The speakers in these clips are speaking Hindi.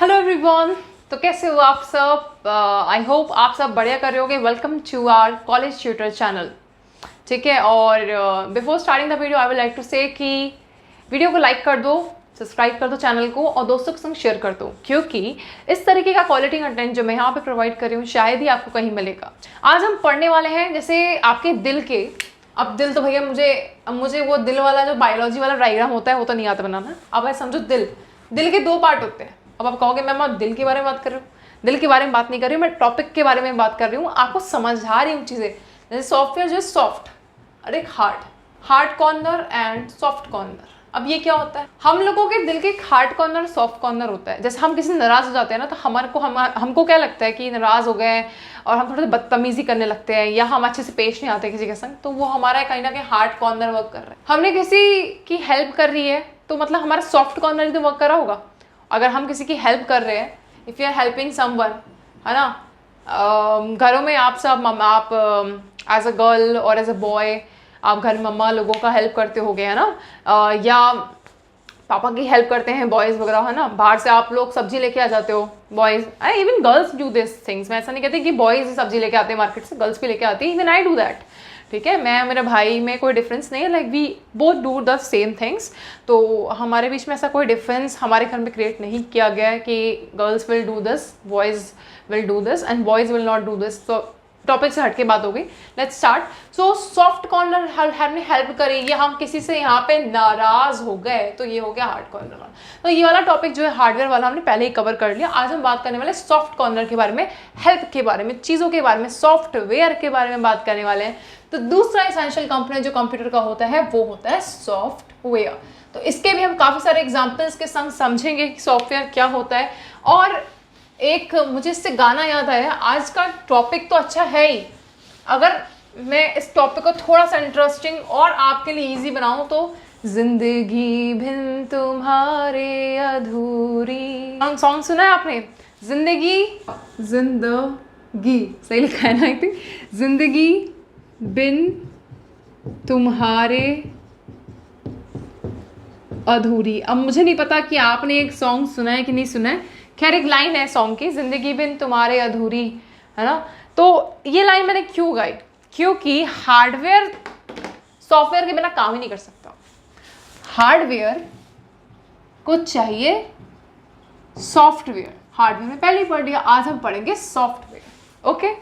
Hello everyone. तो कैसे हो आप सब? आई होप आप सब बढ़िया कर रहे होगे। Welcome to our college tutor channel. ठीक है, और before starting the video I would like to say कि वीडियो को लाइक कर दो, सब्सक्राइब कर दो चैनल को और दोस्तों के संग शेयर कर दो, क्योंकि इस तरीके का क्वालिटी कंटेंट जो मैं यहाँ पे प्रोवाइड कर रही हूँ शायद ही आपको कहीं मिलेगा। आज हम पढ़ने वाले हैं जैसे आपके दिल के। अब दिल तो भैया मुझे वो दिल वाला जो बायोलॉजी वाला डायग्राम होता है वो तो नहीं आता बनाना। अब ऐसा समझो दिल के दो पार्ट होते हैं। अब आप कहोगे मैम आप दिल के बारे में बात कर रही हूँ, दिल के बारे में बात नहीं कर रही हूँ, मैं टॉपिक के बारे में बात कर रही हूँ, आपको समझा रही हूँ चीज़ें। जैसे सॉफ्टवेयर जो है सॉफ्ट और एक hard corner and soft corner. अब ये क्या होता है? हम लोगों के दिल के एक हार्ड कॉर्नर सॉफ्ट कॉर्नर होता है। जैसे हम किसी नाराज हो जाते हैं ना, तो हमको क्या लगता है कि नाराज हो गए और हम थोड़े बदतमीजी करने लगते हैं या हम अच्छे से पेश नहीं आते किसी के संग, तो वो हमारा कहीं ना कहीं हार्ड कॉर्नर वर्क कर रहा है। हमने किसी की हेल्प कर रही है तो मतलब हमारा सॉफ्ट कॉर्नर ही तो वर्क कर रहा होगा। अगर हम किसी की हेल्प कर रहे हैं, if you are helping someone, है ना, घरों में आप सब आप एज अ गर्ल और एज अ बॉय आप घर में मम्मा लोगों का हेल्प करते होगे, है ना, या पापा की हेल्प करते हैं बॉयज़ वगैरह, है ना। बाहर से आप लोग सब्जी लेके आ जाते हो, boys, even girls do this things. मैं ऐसा नहीं कहती कि बॉयज़ ही सब्जी लेके आते हैं मार्केट से, गर्ल्स भी लेके आती है, इवन आई डू दैट। ठीक है, मैं मेरा भाई में कोई डिफरेंस नहीं है, like we both do the same things. तो हमारे बीच में ऐसा कोई डिफरेंस हमारे घर में क्रिएट नहीं किया गया है कि girls will do this, boys will do this and boys will not do this. तो टॉपिक से हटके बात हो गई, let's start. So soft corner हमने हेल्प करी या हम किसी से यहाँ पे नाराज हो गए, तो ये हो गया हार्ड कॉर्नर वाला। तो ये वाला टॉपिक जो है हार्डवेयर वाला हमने पहले ही कवर कर लिया। आज हम बात करने वाले सॉफ्ट कॉर्नर के बारे में, हेल्प के बारे में, चीज़ों के बारे में, सॉफ्टवेयर के बारे में बात करने वाले हैं। तो दूसरा एसेंशियल कंपोनेंट जो कंप्यूटर का होता है वो होता है सॉफ्टवेयर। तो इसके भी हम काफ़ी सारे एग्जाम्पल्स के संग समझेंगे कि सॉफ्टवेयर क्या होता है। और एक मुझे इससे गाना याद आया, आज का टॉपिक तो अच्छा है ही, अगर मैं इस टॉपिक को थोड़ा सा इंटरेस्टिंग और आपके लिए इजी बनाऊं तो जिंदगी बिन तुम्हारे अधूरी। सॉन्ग सुना है आपने? जिंदगी सही लिखा है ना, आई थिंक, जिंदगी बिन तुम्हारे अधूरी। अब मुझे नहीं पता कि आपने एक सॉन्ग सुना है कि नहीं सुना है। खैर एक लाइन है सॉन्ग की, जिंदगी बिन तुम्हारे अधूरी, है ना। तो ये लाइन मैंने क्यों गाई? क्योंकि हार्डवेयर सॉफ्टवेयर के बिना काम ही नहीं कर सकता। हार्डवेयर को चाहिए सॉफ्टवेयर। हार्डवेयर में पहले ही पढ़ लिया, आज हम पढ़ेंगे सॉफ्टवेयर। ओके,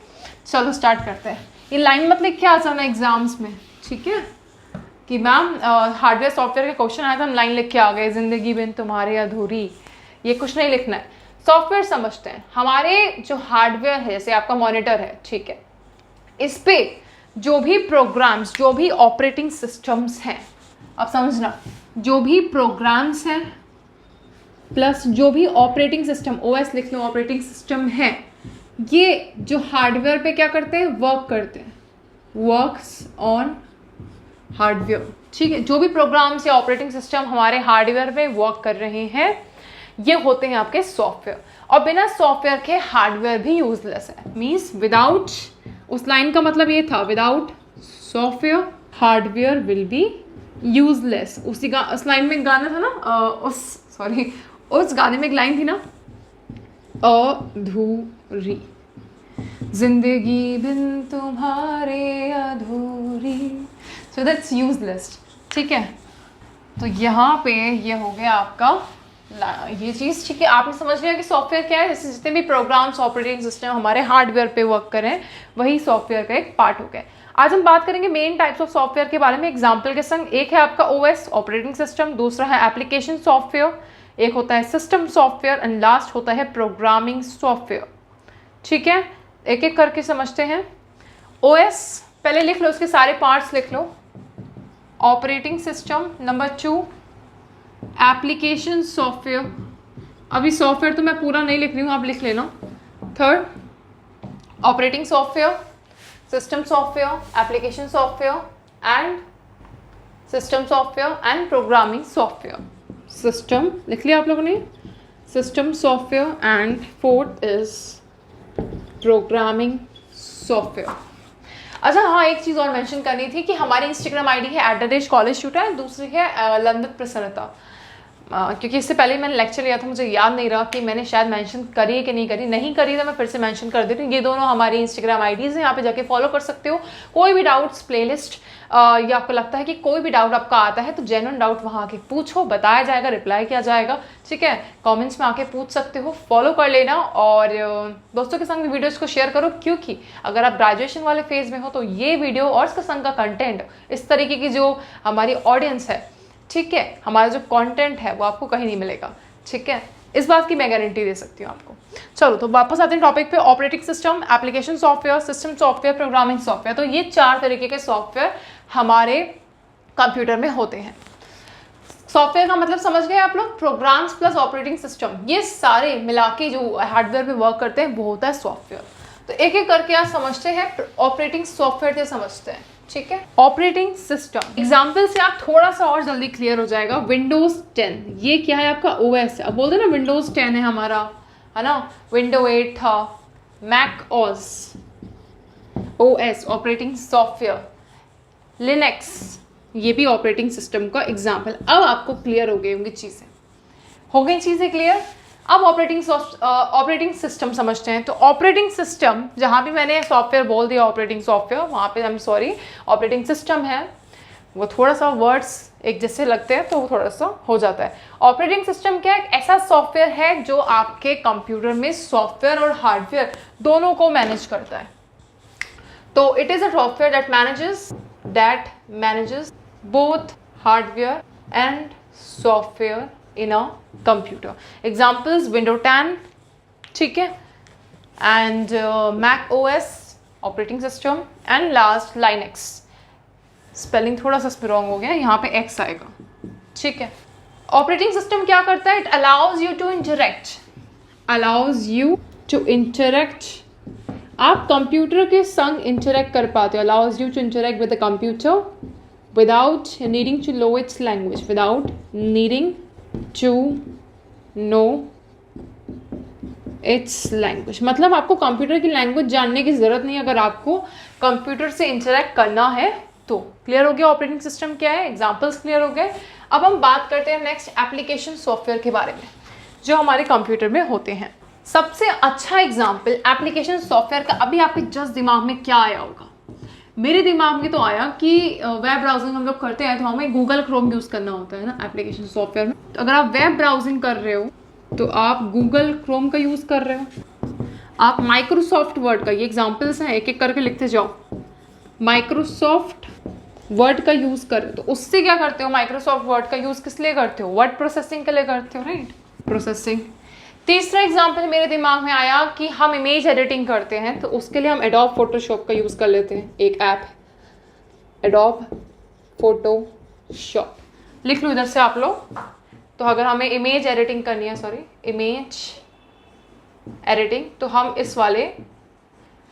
चलो स्टार्ट करते हैं। ये लाइन मत लिख के आ जाना एग्जाम्स में, ठीक है, कि मैम हार्डवेयर सॉफ्टवेयर के क्वेश्चन आया था हम लाइन लिख के आ गए, जिंदगी बिन तुम्हारे अधूरी। ये कुछ नहीं लिखना है। सॉफ्टवेयर समझते हैं। हमारे जो हार्डवेयर है, जैसे आपका मॉनिटर है, ठीक है, इस पे जो भी प्रोग्राम्स, जो भी ऑपरेटिंग सिस्टम्स हैं, अब समझना, जो भी प्रोग्राम्स हैं प्लस जो भी ऑपरेटिंग सिस्टम, ओएस लिख लो, ऑपरेटिंग सिस्टम है, ये जो हार्डवेयर पे क्या करते हैं? वर्क करते हैं, वर्क्स ऑन हार्डवेयर। ठीक है, जो भी प्रोग्राम्स या ऑपरेटिंग सिस्टम हमारे हार्डवेयर में वर्क कर रहे हैं ये होते हैं आपके सॉफ्टवेयर। और बिना सॉफ्टवेयर के हार्डवेयर भी यूजलेस है। मींस विदाउट, उस लाइन का मतलब ये था, without software hardware will be useless. उस लाइन में गाना था ना, उस गाने में एक लाइन थी ना, अधूरी, जिंदगी बिन तुम्हारे अधूरी, सो दैट्स यूजलेस। ठीक है, तो यहाँ पे ये हो गया आपका ये चीज़। ठीक है, आपने समझ लिया कि सॉफ्टवेयर क्या है। जैसे जितने भी प्रोग्राम्स, ऑपरेटिंग सिस्टम हमारे हार्डवेयर पे वर्क करें, वही सॉफ्टवेयर का एक पार्ट हो गया। आज हम बात करेंगे मेन टाइप्स ऑफ सॉफ्टवेयर के बारे में एग्जांपल के संग। एक है आपका ओएस, ऑपरेटिंग सिस्टम, दूसरा है एप्लीकेशन सॉफ्टवेयर, एक होता है सिस्टम सॉफ्टवेयर एंड लास्ट होता है प्रोग्रामिंग सॉफ्टवेयर। ठीक है, एक एक करके समझते हैं। ओएस पहले लिख लो, उसके सारे पार्ट्स लिख लो। Operating system, number 2 application software. अभी सॉफ्टवेयर तो मैं पूरा नहीं लिख रही हूँ, आप लिख लेना। 3 operating software, system software, application software and system software and programming software. System लिख लिया आप लोगों ने, system software and 4th is programming software. अच्छा हाँ, एक चीज़ और मेंशन करनी थी कि हमारी इंस्टाग्राम आईडी है @collegetutor, दूसरी है लंदन प्रसन्नता। क्योंकि इससे पहले मैंने लेक्चर लिया था, मुझे याद नहीं रहा कि मैंने शायद मेंशन करी है कि नहीं करी। नहीं करी तो मैं फिर से मेंशन कर देती हूँ। ये दोनों हमारी इंस्टाग्राम आईडीज़ हैं, यहाँ पे जाके फॉलो कर सकते हो। कोई भी डाउट्स प्लेलिस्ट या आपको लगता है कि कोई भी डाउट आपका आता है तो जेन्युइन डाउट वहाँ आके पूछो, बताया जाएगा, रिप्लाई किया जाएगा, ठीक है। कमेंट्स में आके पूछ सकते हो, फॉलो कर लेना और दोस्तों के संग वीडियोज़ को शेयर करो, क्योंकि अगर आप ग्रेजुएशन वाले फेज में हो तो ये वीडियो और इसके संग का कंटेंट, इस तरीके की जो हमारी ऑडियंस है, ठीक है, हमारा जो कंटेंट है वो आपको कहीं नहीं मिलेगा, ठीक है। इस बात की मैं गारंटी दे सकती हूँ आपको। चलो तो वापस आते हैं टॉपिक पे। Operating system, application software, system software, programming software. तो ये 4 तरीके के सॉफ्टवेयर हमारे कंप्यूटर में होते हैं। सॉफ्टवेयर का मतलब समझ गए आप लोग, प्रोग्राम्स प्लस ऑपरेटिंग सिस्टम, ये सारे मिला के जो हार्डवेयर पे वर्क करते हैं वो होता है सॉफ्टवेयर। तो एक एक करके आप समझते हैं। ऑपरेटिंग सॉफ्टवेयर से समझते हैं, ठीक है। ऑपरेटिंग सिस्टम एग्जाम्पल से आप थोड़ा सा और जल्दी क्लियर हो जाएगा। विंडोज 10 ये क्या है आपका ओएस है। अब बोलते हैं ना विंडोज 10 है हमारा, है ना। विंडो 8 था, Mac OS operating software, Linux ये भी ऑपरेटिंग सिस्टम का एग्जाम्पल। अब आपको क्लियर हो गई होंगी चीज़ें, हो गई चीज़ें क्लियर। अब ऑपरेटिंग सिस्टम समझते हैं। तो ऑपरेटिंग सिस्टम, जहाँ भी मैंने सॉफ्टवेयर बोल दिया ऑपरेटिंग सॉफ्टवेयर, वहाँ पे I'm सॉरी ऑपरेटिंग सिस्टम है, वो थोड़ा सा वर्ड्स एक जैसे लगते हैं तो वो थोड़ा सा हो जाता है। ऑपरेटिंग सिस्टम क्या है? एक ऐसा सॉफ्टवेयर है जो आपके कंप्यूटर में सॉफ्टवेयर और हार्डवेयर दोनों को मैनेज करता है। तो it is a software that manages both hardware and software in a computer. Examples Windows 10, ठीक है, and Mac OS operating system and last Linux. Spelling थोड़ा सा रॉन्ग हो गया, यहाँ पे X आएगा, ठीक है। ऑपरेटिंग सिस्टम क्या करता है? It allows you to interact आप कंप्यूटर के संग इंटरेक्ट कर पाते हो। Allows you to interact with the computer without needing to know its language, without needing to know its language। मतलब आपको कंप्यूटर की लैंग्वेज जानने की ज़रूरत नहीं अगर आपको कंप्यूटर से इंटरेक्ट करना है तो। क्लियर हो गया ऑपरेटिंग सिस्टम क्या है, एग्जांपल्स क्लियर हो गए। अब हम बात करते हैं नेक्स्ट एप्लीकेशन सॉफ्टवेयर के बारे में जो हमारे कंप्यूटर में होते हैं। सबसे अच्छा एग्जाम्पल एप्लीकेशन सॉफ्टवेयर का अभी आपके जस्ट दिमाग में क्या आया होगा? मेरे दिमाग में तो आया कि वेब ब्राउजिंग हम लोग करते हैं तो हमें गूगल क्रोम यूज़ करना होता है ना एप्लीकेशन सॉफ्टवेयर में। तो अगर आप वेब ब्राउजिंग कर रहे हो तो आप गूगल क्रोम का यूज़ कर रहे हो। आप माइक्रोसॉफ्ट वर्ड का, ये एग्जांपल्स हैं, एक एक करके लिखते जाओ। माइक्रोसॉफ्ट वर्ड का यूज़ कर रहे हो तो उससे क्या करते हो? माइक्रोसॉफ्ट वर्ड का यूज़ किस लिए करते हो? वर्ड प्रोसेसिंग के लिए करते हो, राइट, प्रोसेसिंग। तीसरा एग्जाम्पल मेरे दिमाग में आया कि हम इमेज एडिटिंग करते हैं तो उसके लिए हम एडोब फोटोशॉप का यूज़ कर लेते हैं। एक ऐप है एडोब फोटोशॉप, लिख लो इधर से आप लोग। तो अगर हमें इमेज एडिटिंग करनी है, इमेज एडिटिंग, तो हम इस वाले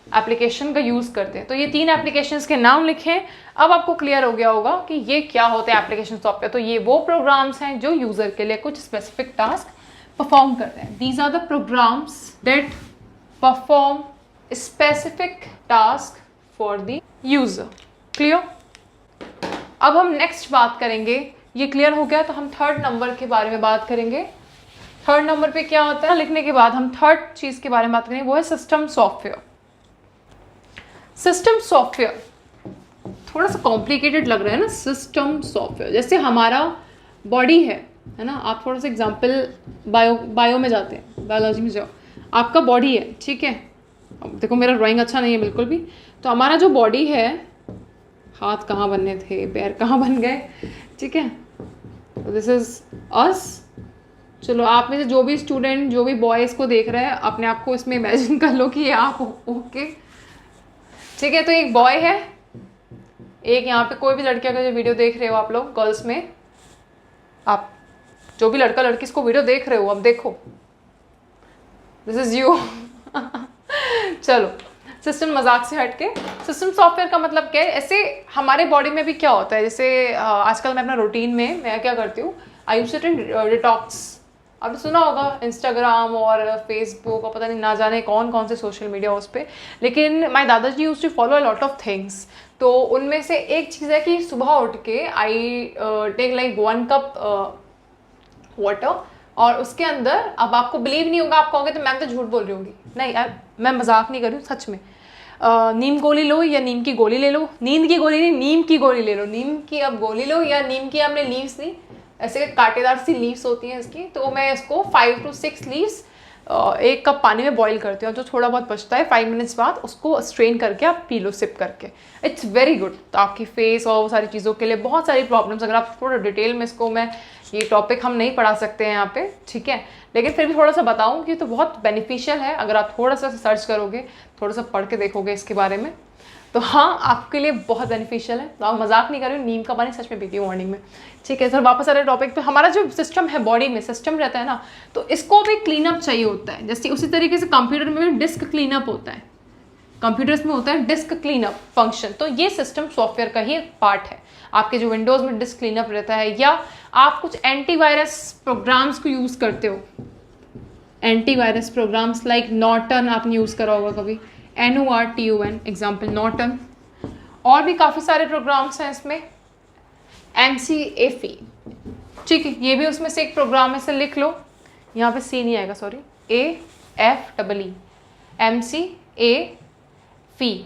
एप्लीकेशन का यूज़ करते हैं। तो ये 3 एप्लीकेशंस के नाम लिखें। अब आपको क्लियर हो गया होगा कि ये क्या होते हैं एप्लीकेशन सॉफ्टवेयर। तो ये वो प्रोग्राम्स हैं जो यूज़र के लिए कुछ स्पेसिफिक टास्क परफॉर्म करते हैं। These are the programs that perform specific task for the user. Clear? अब हम नेक्स्ट बात करेंगे, ये क्लियर हो गया तो हम थर्ड नंबर के बारे में बात करेंगे। थर्ड नंबर पे क्या होता है लिखने के बाद हम थर्ड चीज़ के बारे में बात करेंगे, वो है सिस्टम सॉफ्टवेयर। सिस्टम सॉफ्टवेयर थोड़ा सा कॉम्प्लिकेटेड लग रहा है ना। सिस्टम सॉफ्टवेयर जैसे हमारा बॉडी है ना। आप थोड़ा सा एग्जाम्पल बायो में जाते हैं, बायोलॉजी में जाओ। आपका बॉडी है, ठीक है। अब देखो मेरा ड्राइंग अच्छा नहीं है बिल्कुल भी। तो हमारा जो बॉडी है, हाथ कहाँ बनने थे, पैर कहाँ बन गए, ठीक है। तो दिस इज अस। चलो आप में से जो भी स्टूडेंट, जो भी बॉय इसको देख रहे हैं, अपने आप को इसमें इमेजिन कर लो कि ये आप हो, ओके, ठीक है। तो एक बॉय है, एक यहाँ पे कोई भी लड़की अगर जो वीडियो देख रहे हो आप लोग, गर्ल्स में, आप जो भी लड़का लड़की इसको वीडियो देख रहे हो, अब देखो, दिस इज यू। चलो सिस्टम मजाक से हटके, सिस्टम सॉफ्टवेयर का मतलब क्या है? ऐसे हमारे बॉडी में भी क्या होता है, जैसे आजकल मैं अपना रूटीन में मैं क्या करती हूँ, आई यूज्ड टू डिटॉक्स। आपने सुना होगा इंस्टाग्राम और फेसबुक और पता नहीं ना जाने कौन कौन से सोशल मीडिया उस पर, लेकिन माय दादाजी used to follow a lot of things. तो उनमें से एक चीज़ है कि सुबह उठ के आई टेक लाइक वाटर, और उसके अंदर, अब आपको बिलीव नहीं होगा, आप कहोगे तो मैम तो झूठ बोल रही होगी, नहीं यार मैं मजाक नहीं कर रही हूँ, सच में। नीम गोली लो या नीम की गोली ले लो, नींद की गोली नहीं, नीम की गोली ले लो, नीम की अब गोली लो, या नीम की हमने लीव्स ली, ऐसे कांटेदार सी लीव्स होती हैं इसकी, तो मैं इसको 5 to 6 लीव्स 1 कप पानी में बॉईल करती हूँ, जो थोड़ा बहुत बचता है 5 मिनट्स बाद उसको स्ट्रेन करके आप पी लो सिप करके। इट्स वेरी गुड, तो आपकी फेस और वो सारी चीज़ों के लिए, बहुत सारी प्रॉब्लम्स, अगर आप थोड़ा डिटेल में इसको, मैं ये टॉपिक हम नहीं पढ़ा सकते हैं यहाँ पे, ठीक है, लेकिन फिर भी थोड़ा सा बताऊँगी तो बहुत बेनिफिशियल है, अगर आप थोड़ा सा सर्च करोगे, थोड़ा सा पढ़ के देखोगे इसके बारे में, तो हाँ आपके लिए बहुत बेनिफिशियल है। तो आप मजाक नहीं कर रहे हो, नीम का पानी सच में पीती हूँ मॉर्निंग में, ठीक है। सर वापस आ रहे टॉपिक पे, हमारा जो सिस्टम है बॉडी में सिस्टम रहता है ना, तो इसको भी क्लीन अप चाहिए होता है, जैसे उसी तरीके से कंप्यूटर में भी डिस्क क्लीन अप होता है, कंप्यूटर्स में होता है डिस्क क्लीन अप फंक्शन, तो ये सिस्टम सॉफ्टवेयर का ही एक पार्ट है। आपके जो विंडोज़ में डिस्क क्लीन अप रहता है, या आप कुछ एंटीवायरस प्रोग्राम्स को यूज़ करते हो, एंटीवायरस प्रोग्राम्स लाइक नॉर्टन आपने यूज़ करा होगा कभी, NORTON एग्जाम्पल नॉर्टन, और भी काफ़ी सारे प्रोग्राम्स हैं इसमें, MCAFE, ठीक है, ये भी उसमें से एक प्रोग्राम है, से लिख लो, यहाँ पे C नहीं आएगा, सॉरी, AFEE MCAFE।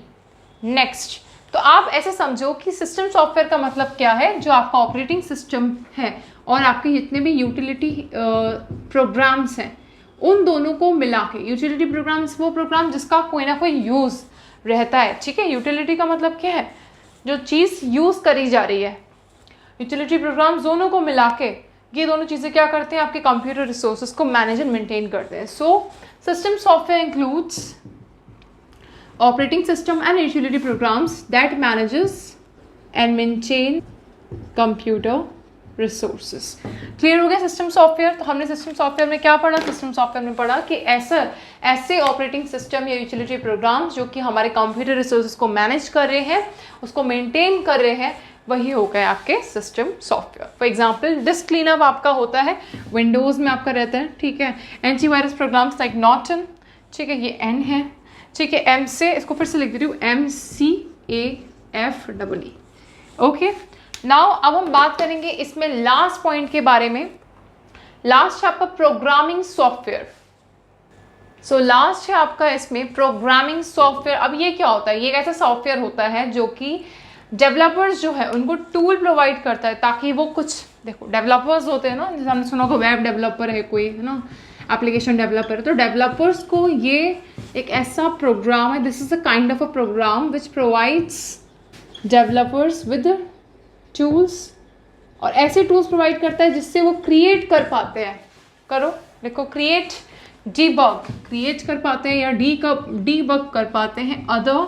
नेक्स्ट, तो आप ऐसे समझो कि सिस्टम सॉफ्टवेयर का मतलब क्या है, जो आपका ऑपरेटिंग सिस्टम है और आपके जितने भी यूटिलिटी प्रोग्राम्स हैं, उन दोनों को मिला के, यूटिलिटी प्रोग्राम्स वो प्रोग्राम जिसका कोई ना कोई यूज़ रहता है, ठीक है। यूटिलिटी का मतलब क्या है, जो चीज़ यूज़ करी जा रही है, यूटिलिटी प्रोग्राम्स दोनों को मिला के, ये दोनों चीज़ें क्या करते हैं, आपके कंप्यूटर रिसोर्सेज को मैनेज एंड मेंटेन करते हैं। So system software includes operating system and utility programs that manages and maintain computer resources। Clear हो गया सिस्टम सॉफ्टवेयर। तो हमने सिस्टम सॉफ्टवेयर में क्या पढ़ा, सिस्टम सॉफ्टवेयर में पढ़ा कि ऐसे ऑपरेटिंग सिस्टम या यूटिलिटी प्रोग्राम्स जो कि हमारे कंप्यूटर रिसोर्सेज को मैनेज कर रहे हैं, उसको मेंटेन कर रहे हैं, वही हो गए आपके system software. For example disc cleanup आपका होता है, विंडोज़ में आपका रहता है, ठीक है। एंटीवायरस प्रोग्राम्स लाइक नॉर्टन, ठीक है, ये N है, ठीक है, M से, इसको फिर से लिख देती हूँ, MCAFEE, ओके। नाउ अब हम बात करेंगे इसमें लास्ट पॉइंट के बारे में। लास्ट है आपका प्रोग्रामिंग सॉफ्टवेयर। सो लास्ट है आपका इसमें प्रोग्रामिंग सॉफ्टवेयर। अब ये क्या होता है, ये एक ऐसा सॉफ्टवेयर होता है जो कि डेवलपर्स जो है उनको टूल प्रोवाइड करता है, ताकि वो कुछ, देखो डेवलपर्स होते हैं ना, जैसे हमने सुना होगा वेब डेवलपर है कोई, है ना, एप्लीकेशन डेवलपर, तो डेवलपर्स को ये एक ऐसा प्रोग्राम है, this is a kind of a program which provides developers with tools, और ऐसे टूल्स प्रोवाइड करता है जिससे वो क्रिएट कर पाते हैं, करो देखो, क्रिएट, डीबग, क्रिएट कर पाते हैं या डीबग कर पाते हैं अदर,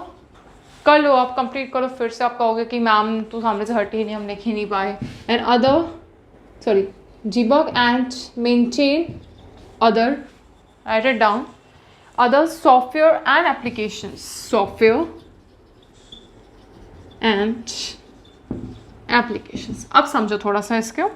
कर लो आप, कंप्लीट करो, फिर से आप कहोगे कि मैम तू सामने से हटी नहीं, हम लिख ही नहीं पाए, and other, sorry, debug and maintain other, write it down, other software and applications, software and applications। अब समझो थोड़ा सा इसको।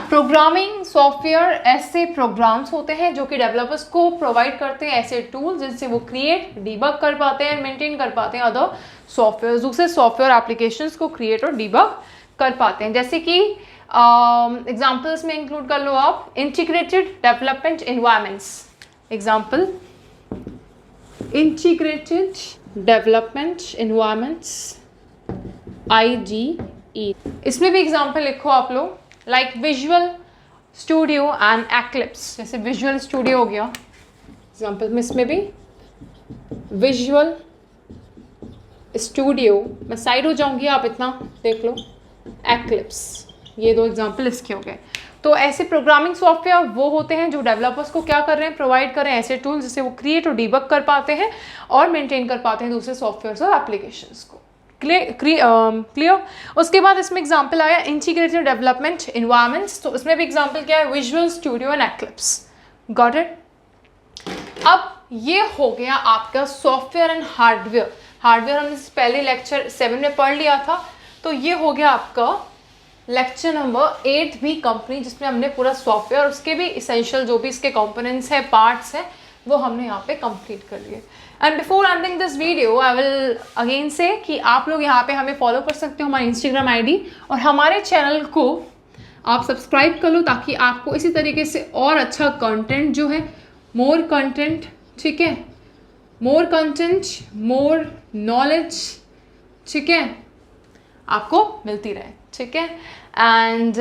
प्रोग्रामिंग सॉफ्टवेयर ऐसे प्रोग्राम्स होते हैं जो कि डेवलपर्स को प्रोवाइड करते हैं ऐसे टूल्स जिनसे वो क्रिएट, डीबग कर पाते हैं, मेंटेन कर पाते हैं अदर सॉफ्टवेयर, दूसरे सॉफ्टवेयर एप्लीकेशंस को क्रिएट और डीबग कर पाते हैं। जैसे कि एग्जाम्पल्स में इंक्लूड कर लो आप, integrated development environments, example integrated development environments, IGE। इसमें भी एग्जाम्पल लिखो आप लोग, like visual studio and eclipse. जैसे विजुअल स्टूडियो हो गया एग्जाम्पल में, इसमें भी विजुअल स्टूडियो, मैं साइड हो जाऊंगी, आप इतना देख लो, एक्लिप्स, ये दो एग्जाम्पल इसके हो गए। तो ऐसे प्रोग्रामिंग सॉफ्टवेयर वो होते हैं जो डेवलपर्स को क्या कर रहे हैं, प्रोवाइड कर रहे हैं ऐसे टूल जिससे वो क्रिएट और डीबग कर पाते हैं और मेंटेन कर पाते हैं दूसरे सॉफ्टवेयर और एप्लीकेशंस को। क्लियर। उसके बाद इसमें एग्जाम्पल आया इंटीग्रेटेड डेवलपमेंट एनवायरमेंट्स, तो इसमें भी एग्जाम्पल क्या है, visual studio and eclipse. Got it. अब ये हो गया आपका सॉफ्टवेयर एंड हार्डवेयर। हार्डवेयर हमने पहले लेक्चर 7 में पढ़ लिया था, तो ये हो गया आपका लेक्चर नंबर 8 भी कंपनी, जिसमें हमने पूरा सॉफ्टवेयर, उसके भी इसेंशियल जो भी इसके कंपोनेंट्स हैं, पार्ट्स हैं, वो हमने यहाँ पे कंप्लीट कर लिए। And before ending this video I will again से कि आप लोग यहाँ पे हमें फॉलो कर सकते हो, हमारी इंस्टाग्राम ID, और हमारे चैनल को आप सब्सक्राइब कर लो ताकि आपको इसी तरीके से और अच्छा कंटेंट जो है, मोर कंटेंट, ठीक है, मोर कंटेंट, मोर नॉलेज, ठीक है, आपको मिलती रहे, ठीक है। एंड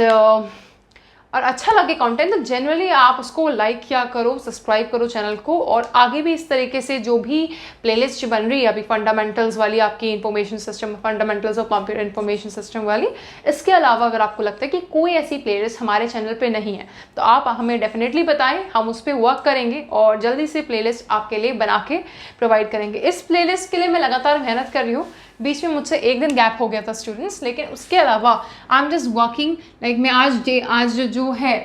और अच्छा लगे कंटेंट तो जनरली आप उसको लाइक किया करो, सब्सक्राइब करो चैनल को, और आगे भी इस तरीके से जो भी प्लेलिस्ट बन रही है अभी फंडामेंटल्स वाली, आपकी information system, fundamentals of computer information system वाली, इसके अलावा अगर आपको लगता है कि कोई ऐसी प्लेलिस्ट हमारे चैनल पे नहीं है तो आप हमें डेफिनेटली बताएं, हम उस पर वर्क करेंगे और जल्दी से प्लेलिस्ट आपके लिए बना के प्रोवाइड करेंगे। इस प्लेलिस्ट के लिए मैं लगातार मेहनत कर रही हूँ, बीच में मुझसे एक दिन गैप हो गया था स्टूडेंट्स, लेकिन उसके अलावा I am just working like मैं आज जो है,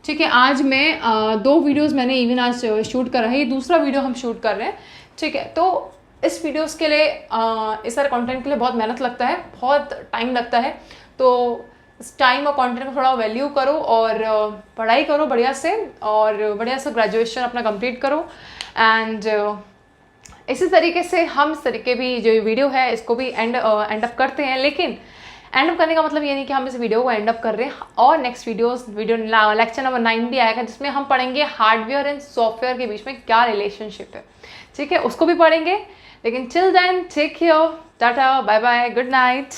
ठीक है, आज मैं 2 वीडियोस मैंने इवन आज शूट कर रहा है, ये दूसरा वीडियो हम शूट कर रहे हैं, ठीक है। तो इस वीडियोस के लिए इस सारे कंटेंट के लिए बहुत मेहनत लगता है, बहुत टाइम लगता है, तो इस टाइम और कंटेंट को थोड़ा वैल्यू करो और पढ़ाई करो बढ़िया से, और बढ़िया से ग्रेजुएशन अपना कंप्लीट करो। एंड इसी तरीके से हम इस तरीके भी जो वीडियो है इसको भी एंड अप करते हैं, लेकिन एंड अप करने का मतलब ये नहीं कि हम इस वीडियो को एंड अप कर रहे हैं, और नेक्स्ट वीडियो लेक्चर नंबर 9 भी आएगा जिसमें हम पढ़ेंगे हार्डवेयर एंड सॉफ्टवेयर के बीच में क्या रिलेशनशिप है, ठीक है, उसको भी पढ़ेंगे। लेकिन till then take care, tata, bye bye, good night.